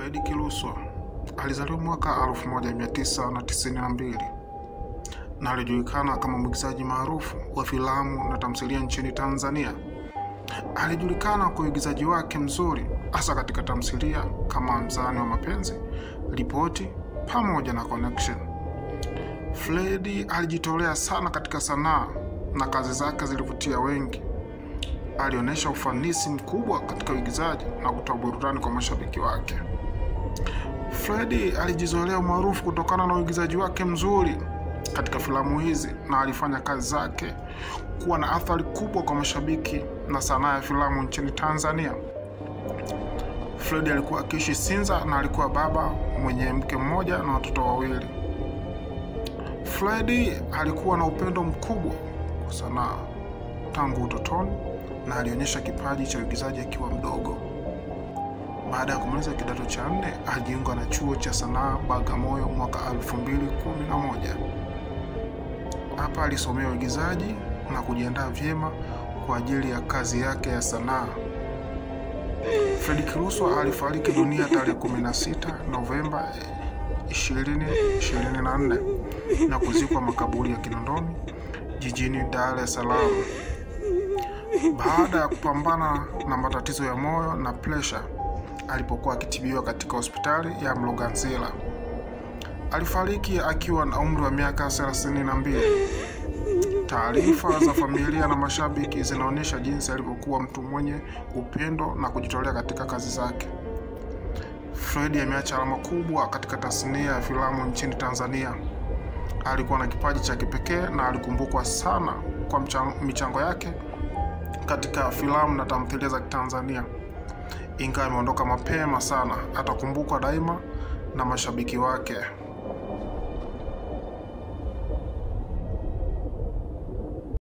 Fred Kiluswa alizaliwa mwaka 1992 na alijulikana kama mwigizaji maarufu wa filamu na tamthilia nchini Tanzania. Alijulikana kwa uigizaji wake mzuri hasa katika tamthilia kama Mzani wa Mapenzi, Ripoti pamoja na Connection. Fred alijitolea sana katika sanaa na kazi zake zilivutia wengi. Alionyesha ufanisi mkubwa katika uigizaji na kutoa burudani kwa mashabiki wake. Fred alijizolea maarufu kutokana na uigizaji wake mzuri katika filamu hizi na alifanya kazi zake kuwa na athari kubwa kwa mashabiki na sanaa ya filamu nchini Tanzania. Fred alikuwa akiishi Sinza na alikuwa baba mwenye mke mmoja na watoto wawili. Fred alikuwa na upendo mkubwa kwa sanaa tangu utotoni na alionyesha kipaji cha uigizaji akiwa mdogo. Baada ya kumaliza kidato cha 4, alijiunga na chuo cha sanaa Bagamoyo mwaka 2011. Hapa alisomea uigizaji na kujiandaa vyema kwa ajili ya kazi yake ya sanaa. Fred Kiluswa alifariki dunia tarehe 16 Novemba 2024 na kuzikwa makaburi ya Kinondoni jijini Dar es Salaam. Baada ya kupambana na matatizo ya moyo na pressure alipokuwa akitibiwa katika hospitali ya Mloganzila. Alifariki akiwa na umri wa miaka 32. Taarifa za familia na mashabiki zinaonyesha jinsi alivyokuwa mtu mwenye upendo na kujitolea katika kazi zake. Fred ameacha alama kubwa katika tasnia ya filamu nchini Tanzania. Alikuwa na kipaji cha kipekee na alikumbukwa sana kwa michango yake katika filamu na tamthilia za Tanzania. Ingawa ameondoka mapema sana, atakumbukwa daima na mashabiki wake.